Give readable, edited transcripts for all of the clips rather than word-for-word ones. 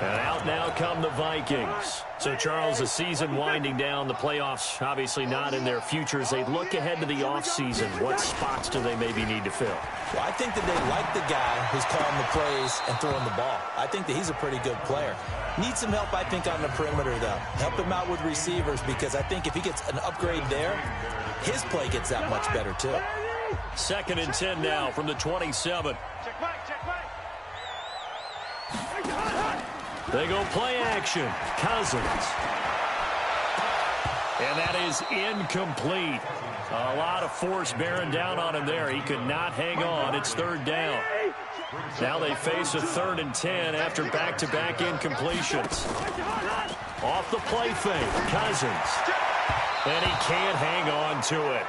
And out now come the Vikings. So, Charles, the season winding down, the playoffs obviously not in their future. As they look ahead to the offseason, what spots do they maybe need to fill? Well, I think that they like the guy who's calling the plays and throwing the ball. I think that he's a pretty good player. Needs some help, I think, on the perimeter, though. Help him out with receivers, because I think if he gets an upgrade there, his play gets that much better, too. 2nd and 10 now from the 27. They go play action. Cousins. And that is incomplete. A lot of force bearing down on him there. He could not hang on. It's 3rd down. Now they face a 3rd and 10 after back-to-back incompletions. Off the play fake. Cousins. And he can't hang on to it.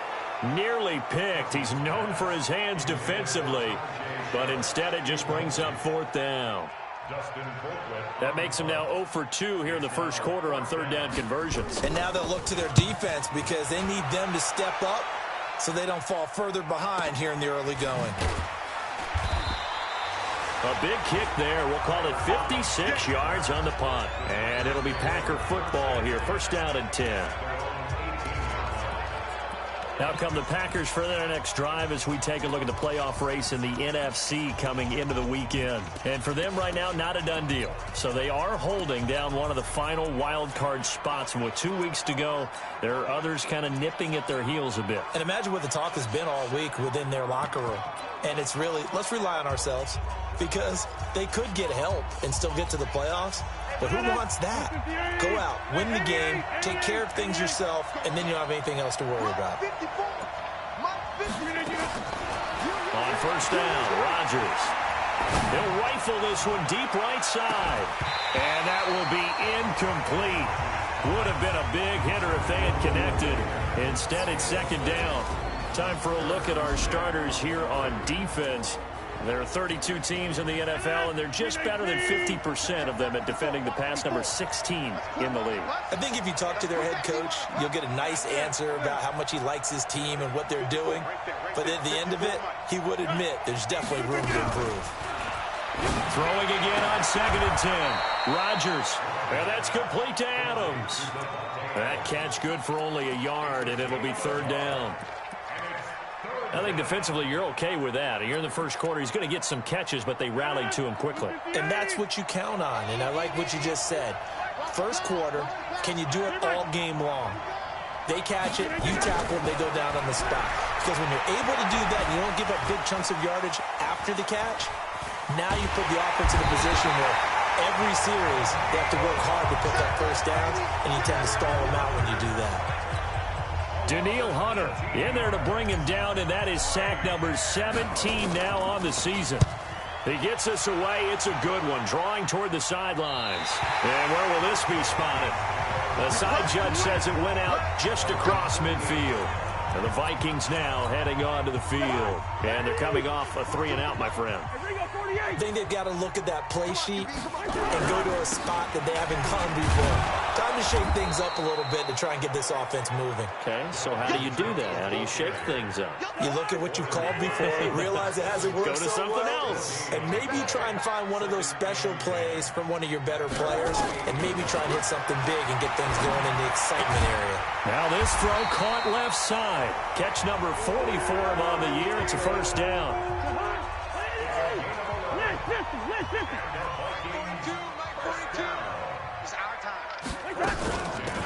Nearly picked. He's known for his hands defensively, but instead it just brings up 4th down. That makes him now 0 for 2 here in the first quarter on 3rd down conversions. And now they'll look to their defense because they need them to step up so they don't fall further behind here in the early going. A big kick there. We'll call it 56 yards on the punt. And it'll be Packer football here. 1st down and 10. Now come the Packers for their next drive as we take a look at the playoff race in the NFC coming into the weekend. And for them right now, not a done deal. So they are holding down one of the final wild card spots. And with 2 weeks to go, there are others kind of nipping at their heels a bit. And imagine what the talk has been all week within their locker room. And it's really, let's rely on ourselves, because they could get help and still get to the playoffs. But who wants that? Go out, win the game, take care of things yourself, and then you don't have anything else to worry about. On 1st down, Rodgers. He'll rifle this one deep right side. And that will be incomplete. Would have been a big hitter if they had connected. Instead, it's 2nd down. Time for a look at our starters here on defense. There are 32 teams in the NFL, and they're just better than 50% of them at defending the pass, number 16 in the league. I think if you talk to their head coach, you'll get a nice answer about how much he likes his team and what they're doing. But at the end of it, he would admit there's definitely room to improve. Throwing again on 2nd and 10. Rodgers. And that's complete to Adams. That catch good for only a yard, and it'll be 3rd down. I think defensively you're okay with that. You're in the first quarter. He's going to get some catches, but they rallied to him quickly. And that's what you count on, and I like what you just said. First quarter, can you do it all game long? They catch it, you tackle them, they go down on the spot. Because when you're able to do that and you don't give up big chunks of yardage after the catch, now you put the offense in a position where every series they have to work hard to pick up 1st downs, and you tend to stall them out when you do that. Danielle Hunter in there to bring him down, and that is sack number 17 now on the season. He gets us away. It's a good one, drawing toward the sidelines. And where will this be spotted? The side judge says it went out just across midfield. And the Vikings now heading onto the field. And they're coming off a 3-and-out, my friend. I think they've got to look at that play sheet and go to a spot that they haven't gone before. Time to shake things up a little bit to try and get this offense moving. Okay, so how do you do that? How do you shake things up? You look at what you've called before, realize it hasn't worked Go to so something well, else. and maybe try and find one of those special plays from one of your better players, and maybe try and hit something big and get things going in the excitement area. Now this throw caught left side. Catch number 40 for him on the year. It's a 1st down.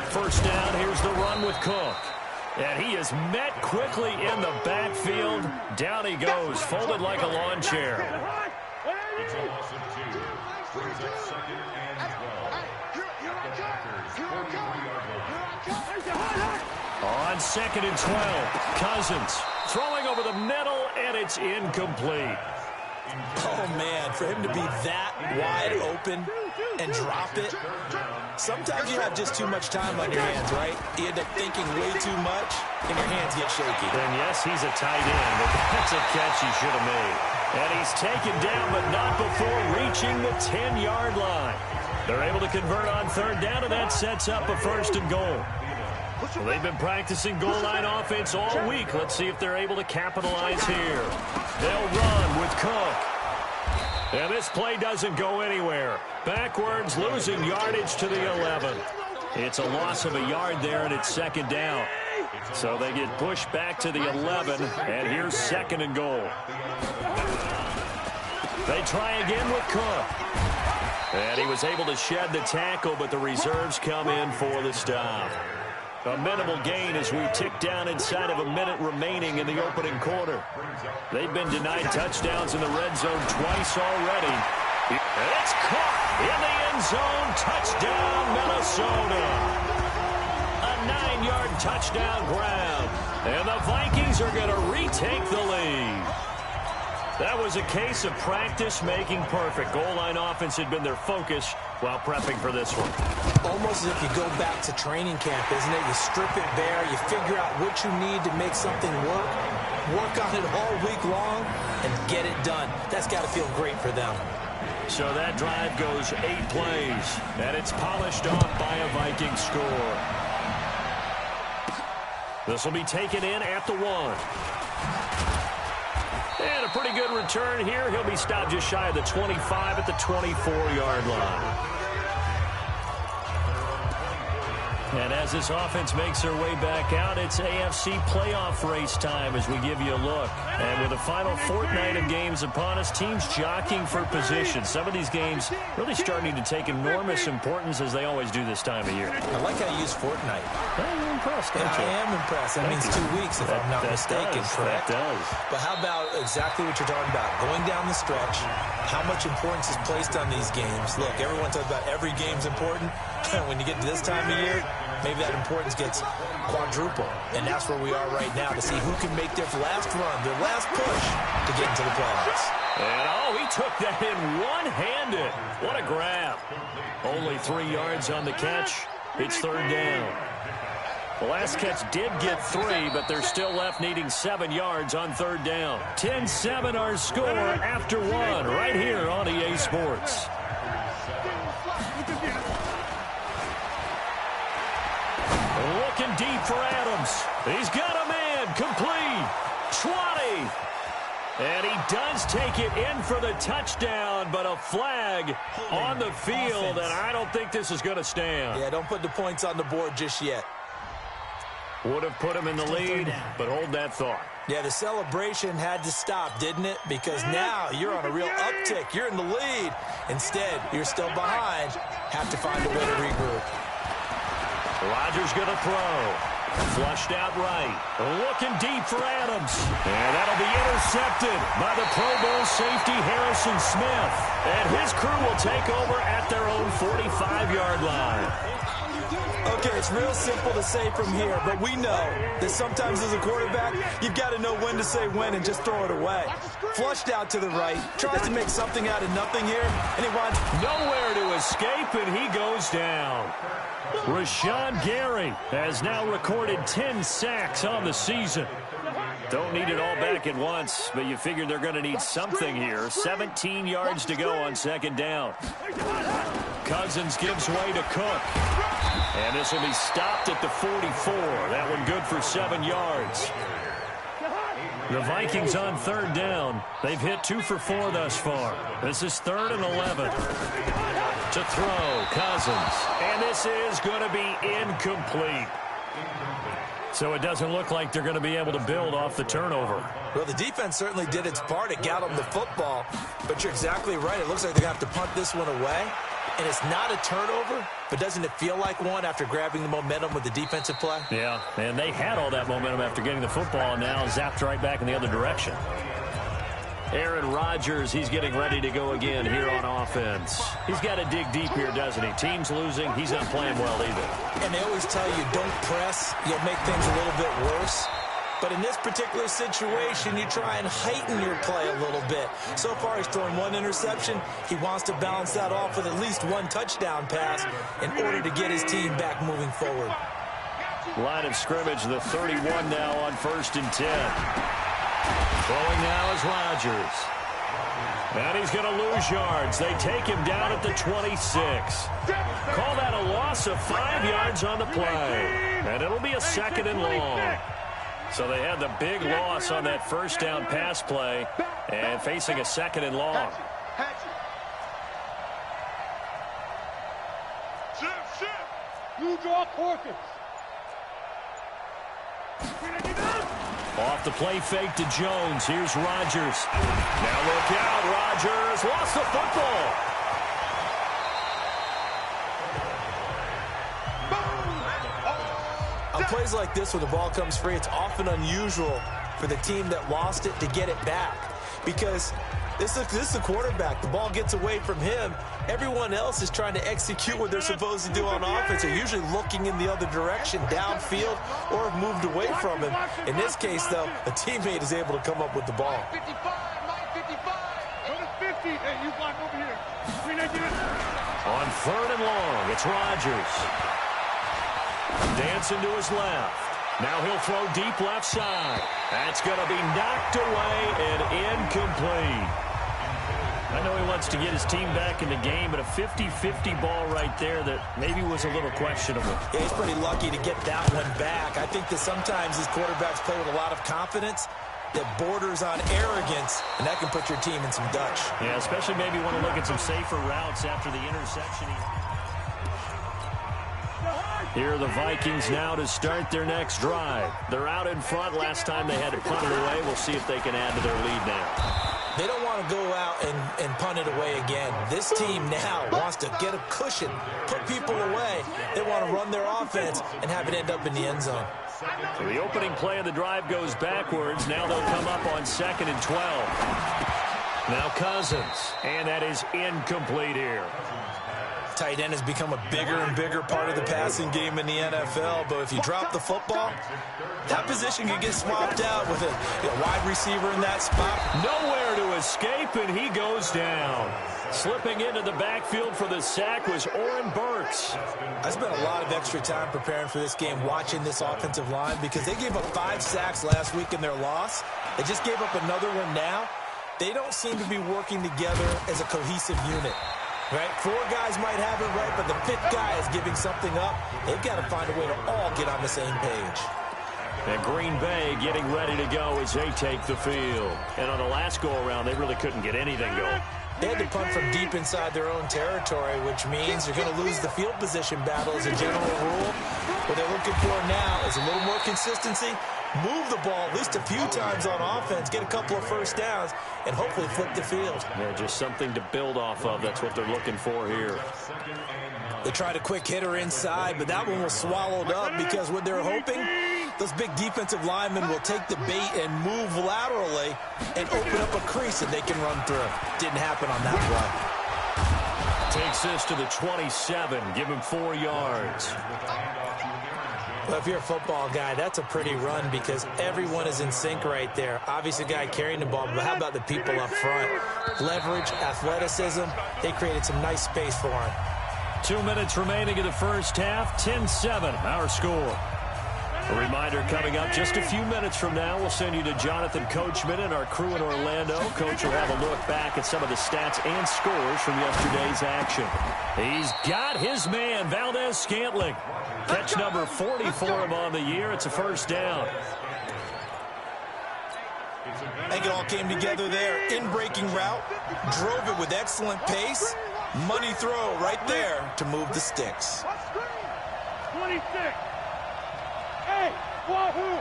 First down, here's the run with Cook. And he is met quickly in the backfield. Down he goes, folded like a lawn chair. It's a loss of 2. Brings up 2nd and 12. On 2nd and 12, Cousins throwing over the middle, and it's incomplete. Oh, man, for him to be that wide open and drop it. Sometimes you have just too much time on your hands, right? You end up thinking way too much, and your hands get shaky. And yes, he's a tight end, but that's a catch he should have made. And he's taken down, but not before reaching the 10-yard line. They're able to convert on 3rd down, and that sets up a 1st and goal. Well, they've been practicing goal line offense all week. Let's see if they're able to capitalize here. They'll run with Cook. And this play doesn't go anywhere. Backwards, losing yardage to the 11. It's a loss of a yard there, and it's second down. So they get pushed back to the 11, and here's second and goal. They try again with Cook. And he was able to shed the tackle, but the reserves come in for the stop. A minimal gain as we tick down inside of a minute remaining in the opening quarter. They've been denied touchdowns in the red zone twice already. And it's caught in the end zone. Touchdown, Minnesota. A 9-yard touchdown grab. And the Vikings are going to retake the lead. That was a case of practice making perfect. Goal line offense had been their focus while prepping for this one. Almost as if you go back to training camp, isn't it? You strip it bare, you figure out what you need to make something work on it all week long, and get it done. That's got to feel great for them. So that drive goes 8 plays, and it's polished off by a Viking score. This will be taken in at the 1. And a pretty good return here. He'll be stopped just shy of the 25 at the 24-yard line. And as this offense makes their way back out, it's AFC playoff race time as we give you a look. And with the final fortnight of games upon us, teams jockeying for position. Some of these games really starting to take enormous importance as they always do this time of year. I like how you use fortnight. Well, you're impressed, don't you? I am impressed. That means 2 weeks, if I'm not mistaken, correct? That does. But how about exactly what you're talking about? Going down the stretch, how much importance is placed on these games. Look, everyone talks about every game's important. When you get to this time of year, maybe that importance gets quadruple. And that's where we are right now to see who can make their last run, their last push to get into the playoffs. And, he took that in one-handed. What a grab. Only 3 yards on the catch. It's third down. The last catch did get 3, but they're still left needing 7 yards on third down. 10-7 our score after 1 right here on EA Sports. Looking deep for Adams. He's got a man. Complete. 20. And he does take it in for the touchdown, but a flag on the field, and I don't think this is going to stand. Yeah, don't put the points on the board just yet. Would have put him in the lead, but hold that thought. Yeah, the celebration had to stop, didn't it? Because now you're on a real uptick. You're in the lead. Instead, you're still behind. Have to find a way to regroup. Rodgers going to throw. Flushed out right. Looking deep for Adams. And that'll be intercepted by the Pro Bowl safety Harrison Smith. And his crew will take over at their own 45-yard line. Okay, it's real simple to say from here, but we know that sometimes as a quarterback, you've got to know when to say when and just throw it away. Flushed out to the right, tries to make something out of nothing here, and he wants nowhere to escape, and he goes down. Rashawn Gary has now recorded 10 sacks on the season. Don't need it all back at once, but you figure they're going to need something here. 17 yards to go on second down. Cousins gives way to Cook. And this will be stopped at the 44. That one good for 7 yards. The Vikings on third down. They've hit 2 for 4 thus far. This is 3rd and 11. To throw, Cousins. And this is going to be incomplete. So it doesn't look like they're going to be able to build off the turnover. Well, the defense certainly did its part. It got them the football. But you're exactly right. It looks like they're going to have to punt this one away. And it's not a turnover, but doesn't it feel like one after grabbing the momentum with the defensive play? Yeah, and they had all that momentum after getting the football, and now zapped right back in the other direction. Aaron Rodgers, he's getting ready to go again here on offense. He's got to dig deep here, doesn't he? Team's losing. He's not playing well either. And they always tell you, don't press. You'll make things a little bit worse. But in this particular situation, you try and heighten your play a little bit. So far, he's thrown 1 interception. He wants to balance that off with at least 1 touchdown pass in order to get his team back moving forward. Line of scrimmage, the 31 now on 1st and 10. Throwing now is Rodgers. And he's going to lose yards. They take him down at the 26. Call that a loss of 5 yards on the play. And it'll be a 2nd and long. So they had the big loss on that first down pass play and facing a 2nd and long. You draw courses. Off the play fake to Jones. Here's Rodgers. Now look out. Rodgers lost the football. On plays like this where the ball comes free, it's often unusual for the team that lost it to get it back. Because this is the quarterback. The ball gets away from him. Everyone else is trying to execute what they're supposed to do on offense. They're usually looking in the other direction, downfield, or have moved away from him. In this case, though, a teammate is able to come up with the ball. 55, Mike 55. Go to 50. Hey, you block over here. On 3rd and long, it's Rodgers. Dancing to his left. Now he'll throw deep left side. That's going to be knocked away and incomplete. I know he wants to get his team back in the game, but a 50-50 ball right there that maybe was a little questionable. Yeah, he's pretty lucky to get that one back. I think that sometimes these quarterbacks play with a lot of confidence that borders on arrogance, and that can put your team in some Dutch. Yeah, especially maybe want to look at some safer routes after the interception. Here are the Vikings now to start their next drive. They're out in front. Last time they had to punt it away. We'll see if they can add to their lead now. They don't want to go out and punt it away again. This team now wants to get a cushion, put people away. They want to run their offense and have it end up in the end zone. So the opening play of the drive goes backwards. Now they'll come up on 2nd and 12. Now Cousins, and that is incomplete here. Tight end has become a bigger and bigger part of the passing game in the NFL, but if you drop the football, that position can get swapped out with a wide receiver in that spot. Nowhere to escape, and he goes down. Slipping into the backfield for the sack was Oren Burks. I spent a lot of extra time preparing for this game, watching this offensive line, because they gave up 5 sacks last week in their loss. They just gave up another one now. They don't seem to be working together as a cohesive unit. Right? 4 guys might have it right, but the 5th guy is giving something up. They've got to find a way to all get on the same page. And Green Bay getting ready to go as they take the field. And on the last go-around, they really couldn't get anything going. They had to punt from deep inside their own territory, which means they're going to lose the field position battle as a general rule. What they're looking for now is a little more consistency, move the ball at least a few times on offense, get a couple of first downs, and hopefully flip the field. Yeah, just something to build off of. That's what they're looking for here. They tried a quick hitter inside, but that one was swallowed up because what they're hoping, those big defensive linemen will take the bait and move laterally and open up a crease that they can run through. Didn't happen on that play. Takes this to the 27. Give him 4 yards. Well, if you're a football guy, that's a pretty run because everyone is in sync right there. Obviously, the guy carrying the ball, but how about the people up front? Leverage, athleticism, they created some nice space for him. 2 minutes remaining in the first half. 10-7, our score. A reminder coming up just a few minutes from now. We'll send you to Jonathan Coachman and our crew in Orlando. Coach will have a look back at some of the stats and scores from yesterday's action. He's got his man, Valdez-Scantling. Catch number 40 for him on the year. It's a first down. I think it all came together there. In-breaking route, drove it with excellent pace. Money throw right there to move the sticks. 26. Hey, wahoo!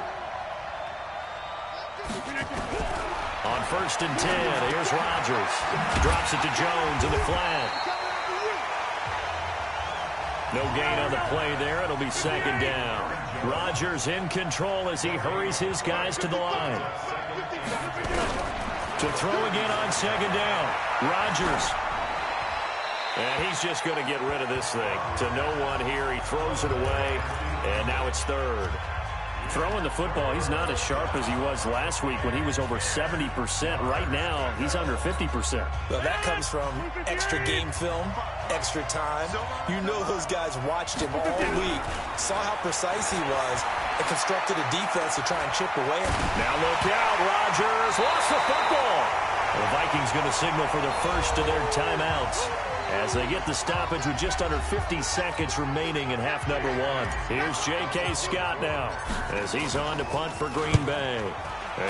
On 1st and 10, here's Rodgers. Drops it to Jones in the flat. No gain on the play there. It'll be 2nd down. Rodgers in control as he hurries his guys to the line. To throw again on 2nd down. Rodgers. And he's just going to get rid of this thing. To no one here. He throws it away. And now it's 3rd. Throwing the football, he's not as sharp as he was last week when he was over 70%. Right now, he's under 50%. Well, that comes from extra game film, extra time. You know those guys watched him all week, saw how precise he was, and constructed a defense to try and chip away. Now look out, Rodgers lost the football. The Vikings going to signal for the first of their timeouts as they get the stoppage with just under 50 seconds remaining in half number 1. Here's J.K. Scott now as he's on to punt for Green Bay.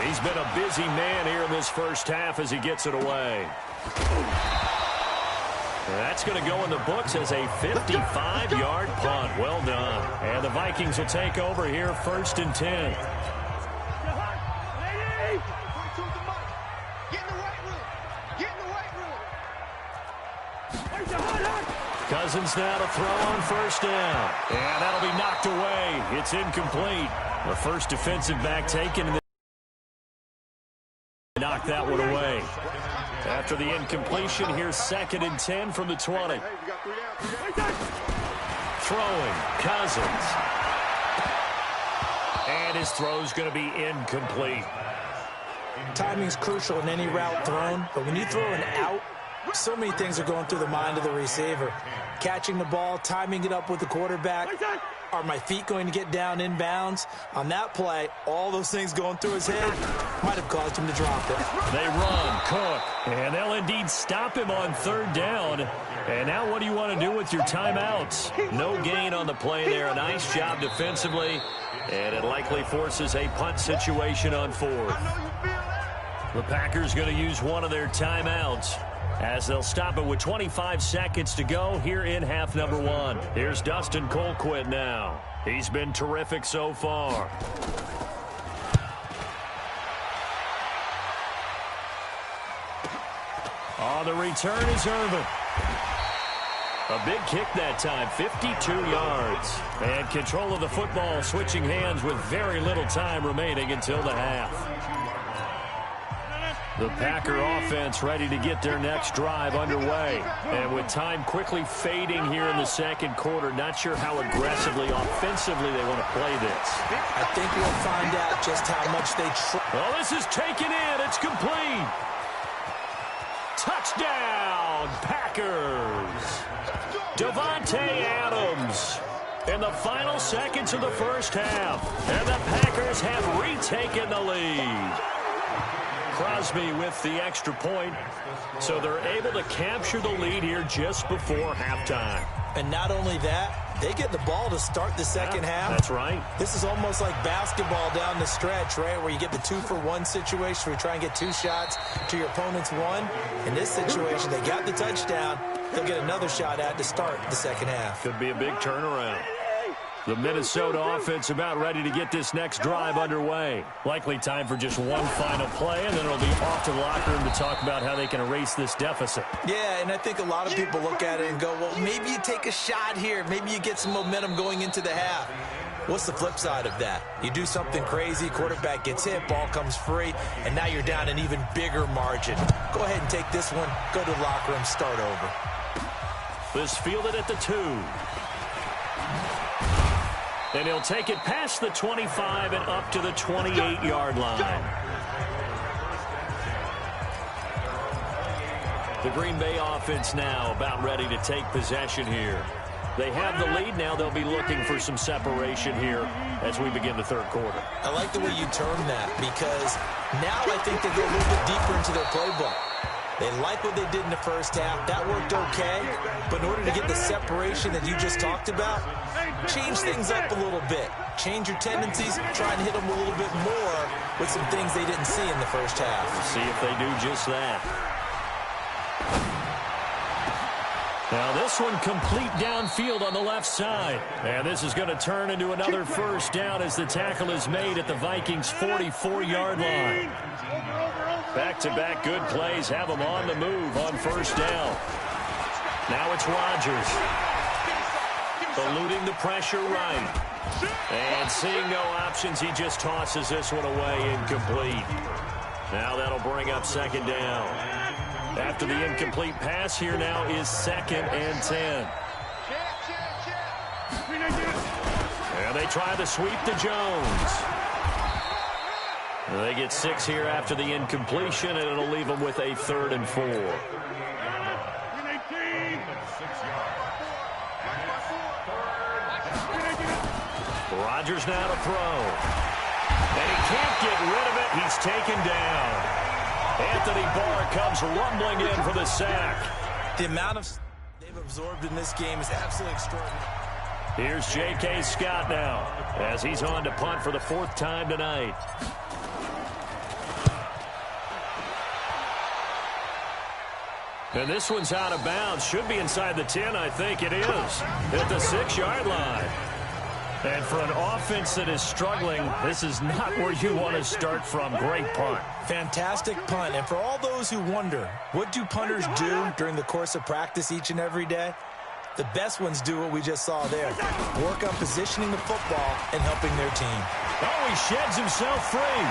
He's been a busy man here in this first half as he gets it away. That's going to go in the books as a 55-yard punt. Well done. And the Vikings will take over here, 1st and 10. Cousins now to throw on 1st down. And that'll be knocked away. It's incomplete. The first defensive back taken. Knock that one away. After the incompletion, here's 2nd and 10 from the 20. Throwing, Cousins. And his throw's going to be incomplete. Timing's crucial in any route thrown, but when you throw an out, so many things are going through the mind of the receiver. Catching the ball, timing it up with the quarterback. Are my feet going to get down inbounds? On that play, all those things going through his head might have caused him to drop it. They run, Cook, and they'll indeed stop him on 3rd down. And now what do you want to do with your timeouts? No gain on the play there. A nice job defensively, and it likely forces a punt situation on 4th. The Packers going to use one of their timeouts, as they'll stop it with 25 seconds to go here in half number 1. Here's Dustin Colquitt now. He's been terrific so far. On the return is Irvin. A big kick that time, 52 yards. And control of the football, switching hands with very little time remaining until the half. The Packer offense ready to get their next drive underway. And with time quickly fading here in the 2nd quarter, not sure how aggressively, offensively they want to play this. I think we'll find out just how much they try. Well, this is taken in. It's complete. Touchdown, Packers. Davante Adams in the final seconds of the first half. And the Packers have retaken the lead. Crosby with the extra point, so they're able to capture the lead here just before halftime. And not only that, they get the ball to start the second half. That's right. This is almost like basketball down the stretch, right, where you get the 2-for-1 situation where you try and get 2 shots to your opponent's 1. In this situation, they got the touchdown. They'll get another shot at to start the second half. Could be a big turnaround. The Minnesota offense about ready to get this next drive underway. Likely time for just one final play, and then it'll be off to the locker room to talk about how they can erase this deficit. Yeah, and I think a lot of people look at it and go, well, maybe you take a shot here. Maybe you get some momentum going into the half. What's the flip side of that? You do something crazy, quarterback gets hit, ball comes free, and now you're down an even bigger margin. Go ahead and take this one, go to the locker room, start over. This fielded at the 2. And he'll take it past the 25 and up to the 28-yard line. The Green Bay offense now about ready to take possession here. They have the lead now. They'll be looking for some separation here as we begin the 3rd quarter. I like the way you term that, because now I think they go a little bit deeper into their playbook. They like what they did in the first half. That worked okay. But in order to get the separation that you just talked about, change things up a little bit. Change your tendencies. Try and hit them a little bit more with some things they didn't see in the first half. We'll see if they do just that. Now this one complete downfield on the left side. And this is going to turn into another first down as the tackle is made at the Vikings' 44-yard line. Back-to-back good plays have them on the move on first down. Now it's Rodgers. Eluding the pressure right. And seeing no options, he just tosses this one away, incomplete. Now that'll bring up 2nd down. After the incomplete pass, here now is 2nd and 10. And they try to sweep to Jones. They get 6 here after the incompletion, and it'll leave them with a 3rd and 4. Rodgers now to throw. And he can't get rid of it. He's taken down. Anthony Barr comes rumbling in for the sack. The amount of they've absorbed in this game is absolutely extraordinary. Here's J.K. Scott now as he's on to punt for the 4th time tonight. And this one's out of bounds. Should be inside the 10, I think it is. At the 6-yard line. And for an offense that is struggling, this is not where you want to start from. Great punt. Fantastic punt. And for all those who wonder, what do punters do during the course of practice each and every day? The best ones do what we just saw there. Work on positioning the football and helping their team. Oh, he sheds himself free.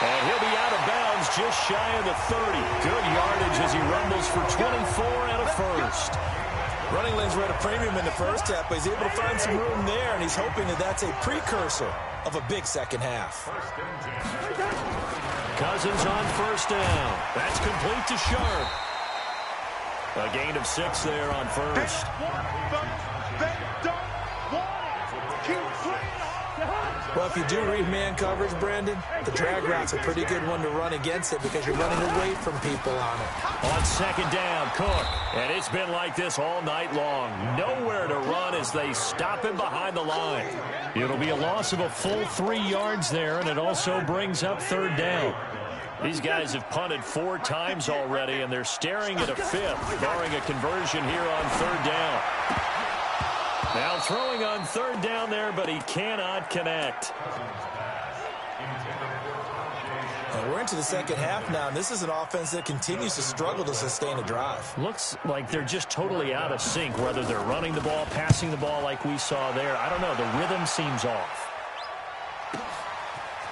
And he'll be out of bounds just shy of the 30. Good yardage as he rumbles for 24 and a first. Running lanes were at a premium in the first half, but he's able to find some room there, and he's hoping that that's a precursor of a big second half. Cousins on first down. That's complete to Sharp. A gain of 6 there on first. Well, if you do read man coverage, Brandon, the drag route's a pretty good one to run against it because you're running away from people on it. On second down, Cook. And it's been like this all night long. Nowhere to run as they stop him behind the line. It'll be a loss of a full 3 yards there, and it also brings up third down. These guys have punted 4 times already, and they're staring at a 5th, barring a conversion here on third down. Now throwing on third down there, but he cannot connect. And we're into the second half now, and this is an offense that continues to struggle to sustain a drive. Looks like they're just totally out of sync, whether they're running the ball, passing the ball like we saw there. I don't know. The rhythm seems off.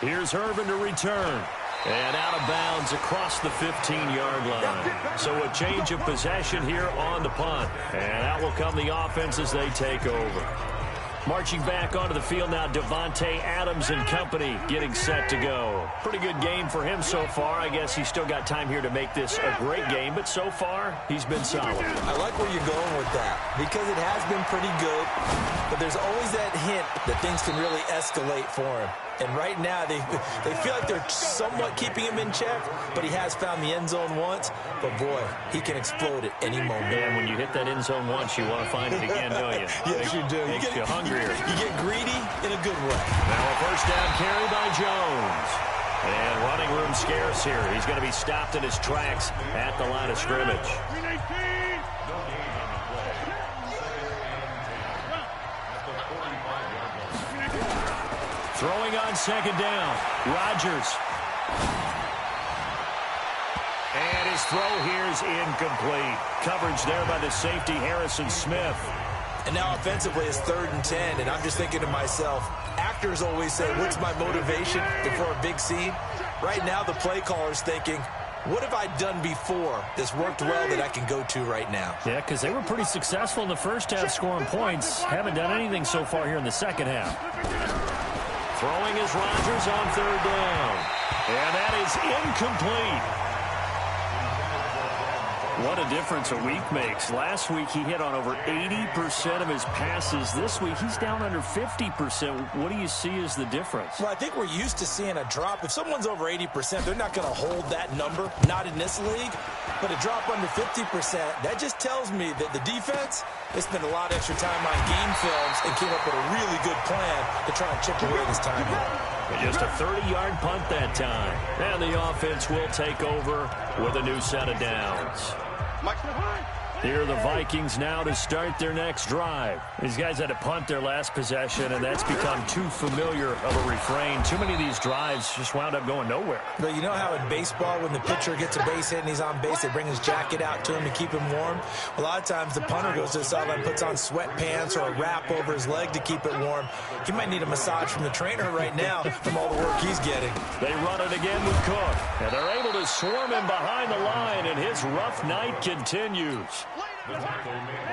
Here's Irvin to return. And out of bounds across the 15-yard line. So a change of possession here on the punt. And out will come the offense as they take over. Marching back onto the field now, Devontae Adams and company getting set to go. Pretty good game for him so far. I guess he's still got time here to make this a great game, but so far, he's been solid. I like where you're going with that because it has been pretty good, but there's always that hint that things can really escalate for him. And right now, they feel like they're somewhat keeping him in check, but he has found the end zone once. But, boy, he can explode at any moment. And when you hit that end zone once, you want to find it again, don't you? Yes, you do. Makes you hungrier. You get greedy in a good way. Now a first down carry by Jones. And running room scarce here. He's going to be stopped in his tracks at the line of scrimmage. Throwing on second down, Rodgers. And his throw here is incomplete. Coverage there by the safety, Harrison Smith. And now offensively it's 3rd and 10, and I'm just thinking to myself, actors always say, what's my motivation before a big scene? Right now the play caller's thinking, what have I done before that's worked well that I can go to right now? Yeah, because they were pretty successful in the first half scoring points. Haven't done anything so far here in the second half. Throwing is Rodgers on third down. And that is incomplete. What a difference a week makes. Last week he hit on over 80% of his passes. This week he's down under 50%. What do you see as the difference? Well, I think we're used to seeing a drop. If someone's over 80%, they're not going to hold that number, not in this league. But a drop under 50%, that just tells me that the defense, they spent a lot of extra time on game films and came up with a really good plan to try and chip away this time here. Just a 30-yard punt that time. And the offense will take over with a new set of downs. Here are the Vikings now to start their next drive. These guys had to punt their last possession, and that's become too familiar of a refrain. Too many of these drives just wound up going nowhere. But you know how in baseball, when the pitcher gets a base hit and he's on base, they bring his jacket out to him to keep him warm? A lot of times the punter goes to the sideline, puts on sweatpants or a wrap over his leg to keep it warm. He might need a massage from the trainer right now from all the work he's getting. They run it again with Cook, and they're able to swarm him behind the line, and his rough night continues.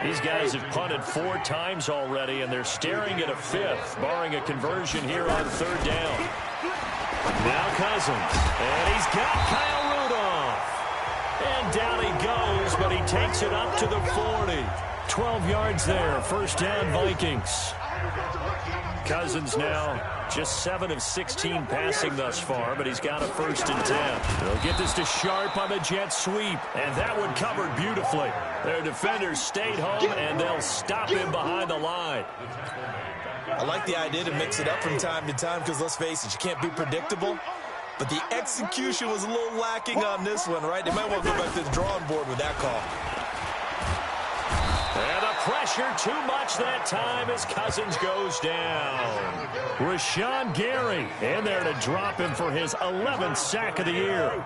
These guys have punted 4 times already, and they're staring at a 5th, barring a conversion here on third down. Now Cousins, and he's got Kyle Rudolph. And down he goes, but he takes it up to the 40. 12 yards there, first down Vikings. Cousins now just 7 of 16 passing thus far, but he's got a 1st and 10. They'll get this to Sharp on the jet sweep, and that one covered beautifully. Their defenders stayed home, and they'll stop him behind the line. I like the idea to mix it up from time to time because, let's face it, you can't be predictable. But the execution was a little lacking on this one, right? They might want to go back to the drawing board with that call. And the pressure too much that time as Cousins goes down. Rashawn Gary in there to drop him for his 11th sack of the year.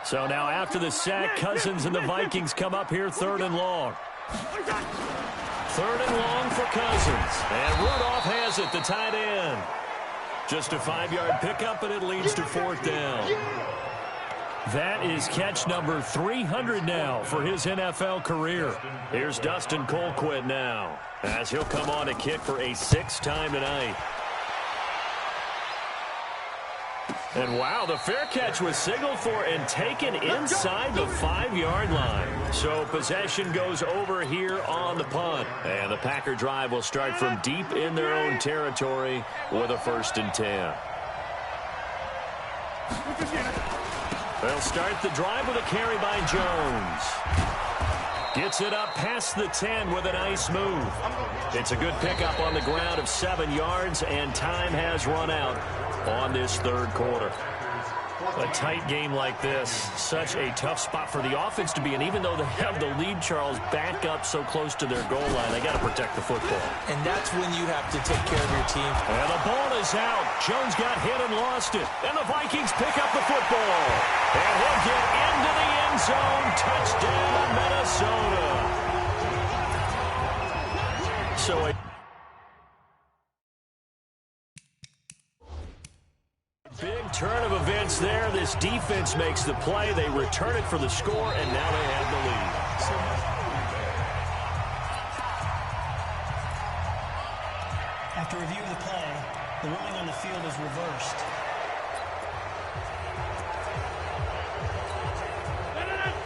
So now after the sack, Cousins and the Vikings come up here 3rd and long. 3rd and long for Cousins. And Rudolph has it, the tight end. Just a 5-yard pickup, and it leads to 4th down. That is catch number 300 now for his NFL career. Here's Dustin Colquitt now, as he'll come on to kick for a 6th time tonight. And wow, the fair catch was signaled for and taken inside the 5-yard line. So possession goes over here on the punt. And the Packer drive will start from deep in their own territory with a 1st and 10. They'll start the drive with a carry by Jones. Gets it up past the 10 with a nice move. It's a good pickup on the ground of 7 yards, and time has run out on this 3rd quarter. A tight game like this, such a tough spot for the offense to be in. Even though they have the lead, Charles, back up so close to their goal line, they got to protect the football. And that's when you have to take care of your team. And the ball is out. Jones got hit and lost it. And the Vikings pick up the football. And he'll get into the end zone. Touchdown, Minnesota. So a big turn of events there. This defense makes the play. They return it for the score, and now they have the lead. After review of the play, the ruling on the field is reversed.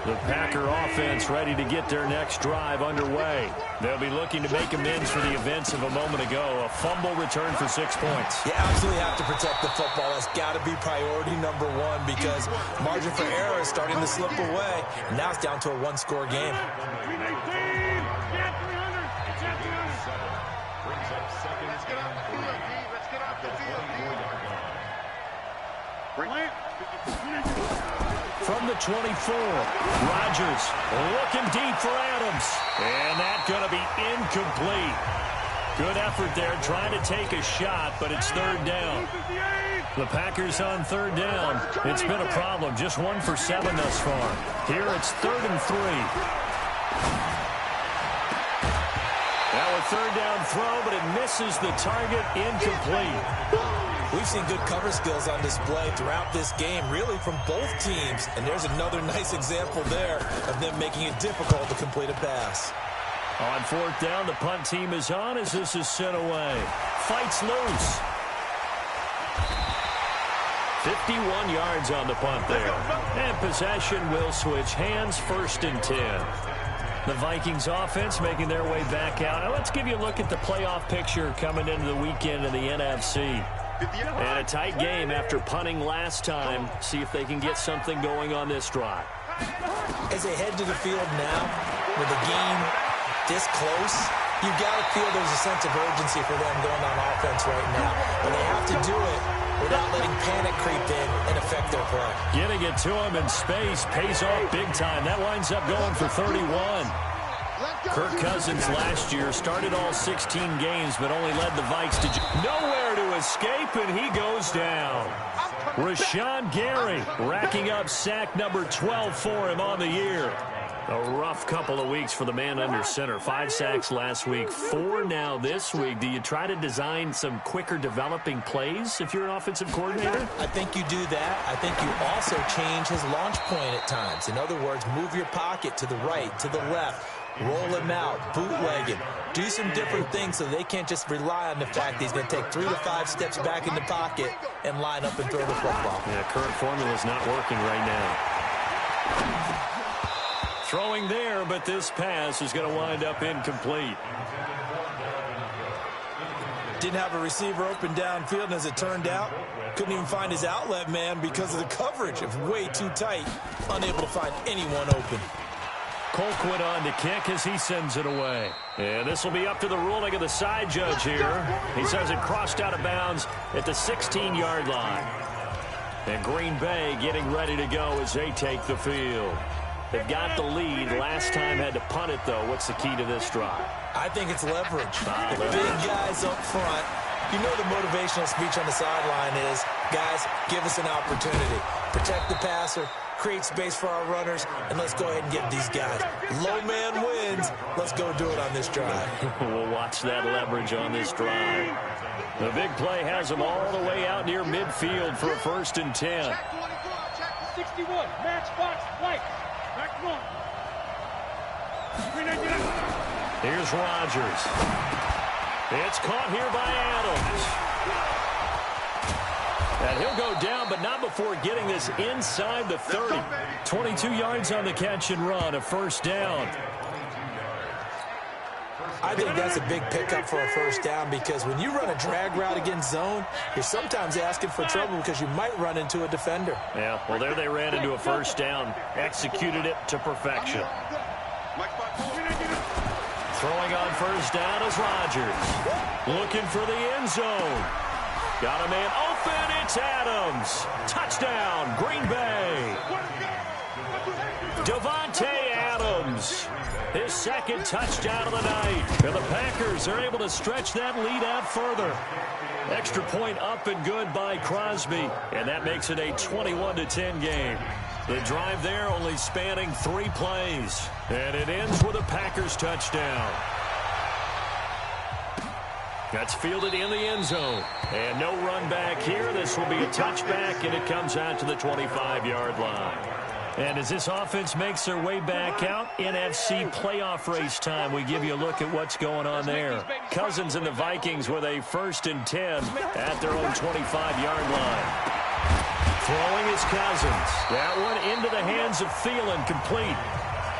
The Packer offense ready to get their next drive underway. They'll be looking to make amends for the events of a moment ago. A fumble return for 6 points. You absolutely have to protect the football. That's got to be priority number 1 because margin for error is starting to slip away. And now it's down to a 1-score game. From the 24, Rodgers looking deep for Adams. And that's going to be incomplete. Good effort there trying to take a shot, but it's 3rd down. The Packers on 3rd down. It's been a problem. Just 1 for 7 thus far. Here it's 3rd and 3. Now a 3rd down throw, but it misses the target, incomplete. We've seen good cover skills on display throughout this game, really from both teams. And there's another nice example there of them making it difficult to complete a pass. On 4th down, the punt team is on as this is sent away. Fights loose. 51 yards on the punt there. And possession will switch hands, 1st and 10. The Vikings offense making their way back out. Now let's give you a look at the playoff picture coming into the weekend in the NFC. And a tight game after punting last time. See if they can get something going on this drive. As they head to the field now, with the game this close, you got to feel there's a sense of urgency for them going on offense right now. But they have to do it without letting panic creep in and affect their play. Getting it to him in space pays off big time. That winds up going for 31. Kirk Cousins last year started all 16 games, but only led the Vikes to nowhere to escape, and he goes down. Rashawn Gary racking up sack number 12 for him on the year. A rough couple of weeks for the man under center. 5 sacks last week, 4 now this week. Do you try to design some quicker developing plays if you're an offensive coordinator? I think you do that. I think you also change his launch point at times. In other words, move your pocket to the right, to the left. Roll him out, bootleg him. Do some different things so they can't just rely on the fact that he's going to take 3 to 5 steps back in the pocket and line up and throw the football. Yeah, current formula is not working right now. Throwing there, but this pass is going to wind up incomplete. Didn't have a receiver open downfield, and as it turned out, couldn't even find his outlet man because of the coverage. It was way too tight, unable to find anyone open. Colquitt on to kick as he sends it away. And this will be up to the ruling of the side judge here. He says it crossed out of bounds at the 16-yard line. And Green Bay getting ready to go as they take the field. They've got the lead. Last time had to punt it, though. What's the key to this drive? I think it's leverage. The Leverage. big guys up front. You know the motivational speech on the sideline is, guys, give us an opportunity. Protect the passer, create space for our runners, and let's go ahead and get these guys. Low man wins. Let's go do it on this drive. We'll watch that leverage on this drive. The big play has them all the way out near midfield for a 1st and 10. Check 24, check the 61. Matchbox, white. Back one. Here's Rodgers. It's caught here by Adams. And he'll go down, but not before getting this inside the 30. 22 yards on the catch and run, a 1st down. I think that's a big pickup for a 1st down because when you run a drag route against zone, you're sometimes asking for trouble because you might run into a defender. Yeah, well, there they ran into a 1st down. Executed it to perfection. Throwing on 1st down is Rodgers. Looking for the end zone. Got a man open. It's Adams. Touchdown, Green Bay. Devontae Adams. His 2nd touchdown of the night. And the Packers are able to stretch that lead out further. Extra point up and good by Crosby. And that makes it a 21-10 game. The drive there only spanning 3 plays. And it ends with a Packers touchdown. That's fielded in the end zone. And no run back here. This will be a touchback, and it comes out to the 25-yard line. And as this offense makes their way back out, NFC playoff race time, we give you a look at what's going on there. Cousins and the Vikings with a 1st and 10 at their own 25-yard line. Throwing is Cousins. That one into the hands of Thielen, complete.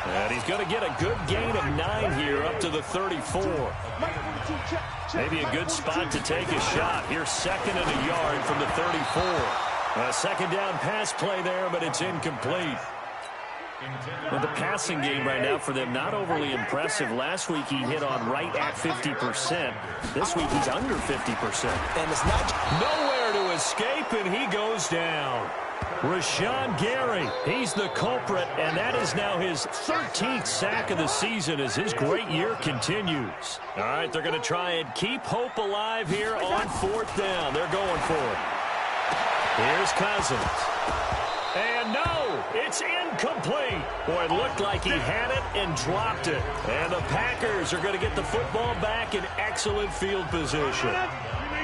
And he's going to get a good gain of 9 here up to the 34. Maybe a good spot to take a shot. Here's 2nd and a yard from the 34. A 2nd down pass play there, but it's incomplete. Well, the passing game right now for them, not overly impressive. Last week he hit on right at 50%. This week he's under 50%. And it's not nowhere to escape, and he goes down. Rashawn Gary, he's the culprit, and that is now his 13th sack of the season as his great year continues. All right, they're going to try and keep hope alive here on 4th down. They're going for it. Here's Cousins. And no, it's incomplete. Boy, it looked like he had it and dropped it. And the Packers are going to get the football back in excellent field position.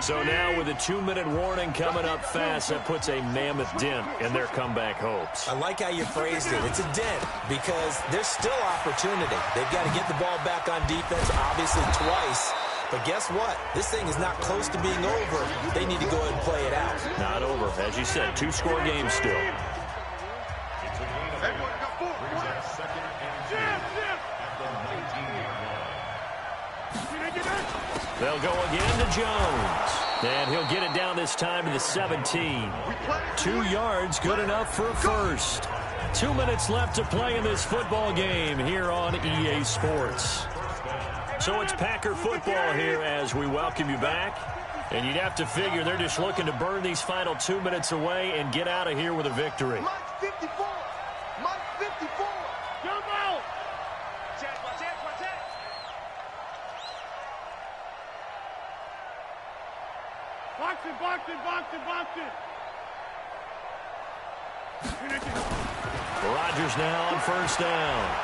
So now with a 2-minute warning coming up fast, that puts a mammoth dent in their comeback hopes. I like how you phrased it. It's a dent because there's still opportunity. They've got to get the ball back on defense, obviously twice. But guess what? This thing is not close to being over. They need to go ahead and play it out. Not over. As you said, 2-score game still. They'll go again to Jones. And he'll get it down this time to the 17. 2 yards, good enough for a 1st. 2 minutes left to play in this football game here on EA Sports. So it's Packer football here as we welcome you back. And you'd have to figure they're just looking to burn these final 2 minutes away and get out of here with a victory. Mike 54. Mike 54. Jump out. Check. Boxing. Rodgers now on 1st down.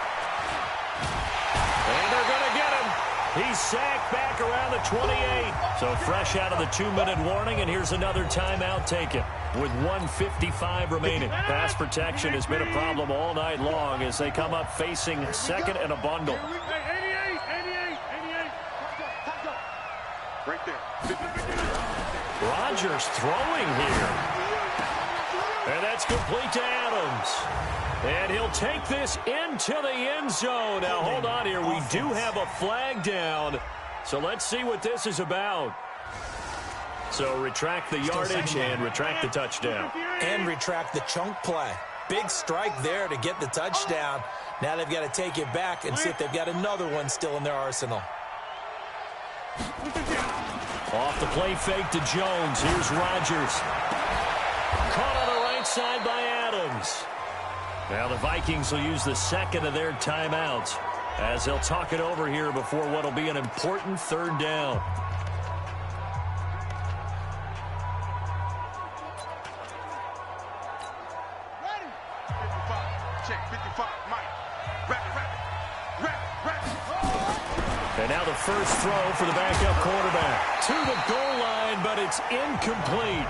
And they're going to get him. He's sacked back around the 28. So fresh out of the 2-minute warning, and here's another timeout taken with 1:55 remaining. Pass protection has been a problem all night long as they come up facing 2nd and a bundle. 88. Right there. Rodgers throwing here. And that's complete to Adams. And he'll take this into the end zone. Now, hold on here. We do have a flag down. So let's see what this is about. So retract the yardage and retract the touchdown. And retract the chunk play. Big strike there to get the touchdown. Now they've got to take it back and see if they've got another one still in their arsenal. Off the play fake to Jones. Here's Rodgers. Caught on the right side by Adams. Now the Vikings will use the second of their timeouts as they'll talk it over here before what will be an important third down. Ready? 55. Check. 55. Mike. And now the first throw for the backup quarterback. To the goal line, but it's incomplete.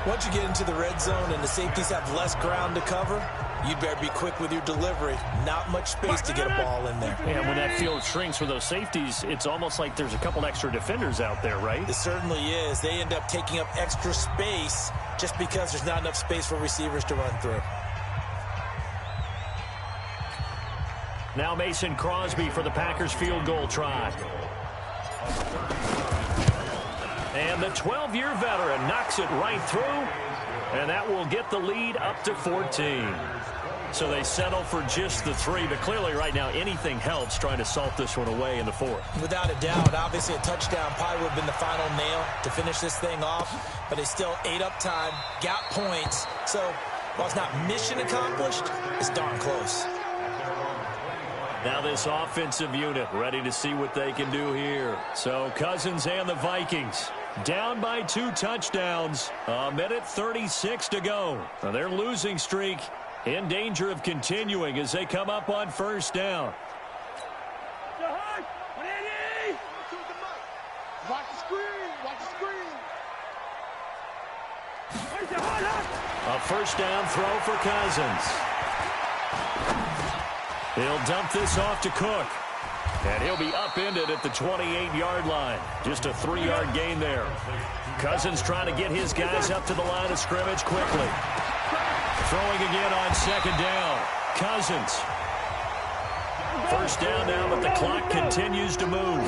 Once you get into the red zone and the safeties have less ground to cover, you'd better be quick with your delivery. Not much space to get a ball in there. And when that field shrinks for those safeties, it's almost like there's a couple extra defenders out there, right? It certainly is. They end up taking up extra space just because there's not enough space for receivers to run through. Now Mason Crosby for the Packers field goal try. And the 12-year veteran knocks it right through, and that will get the lead up to 14. So they settle for just the 3, but clearly right now anything helps trying to salt this one away in the 4th. Without a doubt, obviously a touchdown probably would have been the final nail to finish this thing off, but they still ate up time, got points. So while it's not mission accomplished, it's darn close. Now this offensive unit ready to see what they can do here. So Cousins and the Vikings down by 2 touchdowns. A minute 36 to go. Now their losing streak in danger of continuing as they come up on first down. Watch the screen. Watch the screen. A first down throw for Cousins. He'll dump this off to Cook. And he'll be upended at the 28-yard line. Just a 3-yard gain there. Cousins trying to get his guys up to the line of scrimmage quickly. Throwing again on second down. Cousins. First down now, but the clock continues to move.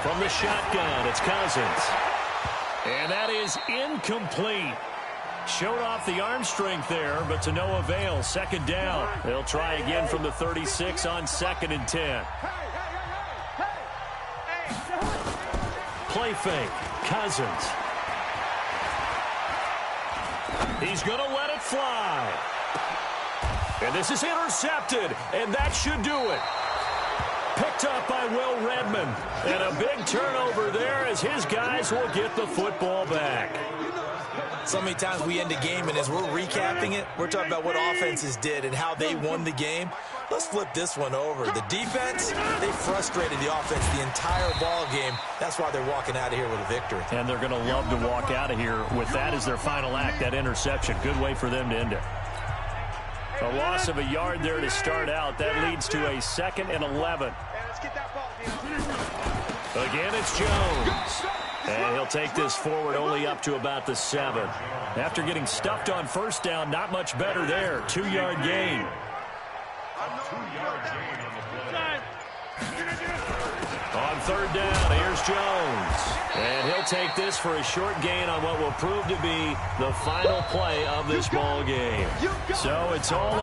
From the shotgun, it's Cousins. And that is incomplete. Showed off the arm strength there, but to no avail. Second down. They'll try again from the 36 on 2nd and 10. Play fake. Cousins. He's going to let it fly. And this is intercepted, and that should do it. Picked up by Will Redmond. And a big turnover there as his guys will get the football back. So many times we end a game, and as we're recapping it, we're talking about what offenses did and how they won the game. Let's flip this one over. The defense, they frustrated the offense the entire ball game. That's why they're walking out of here with a victory. And they're going to love to walk out of here with that as their final act, that interception. Good way for them to end it. A loss of a yard there to start out. That leads to a 2nd and 11. Again, it's Jones. And he'll take this forward only up to about the 7. After getting stuffed on first down, not much better there. 2-yard gain. On third down, here's Jones. And he'll take this for a short gain on what will prove to be the final play of this ball game. So it's all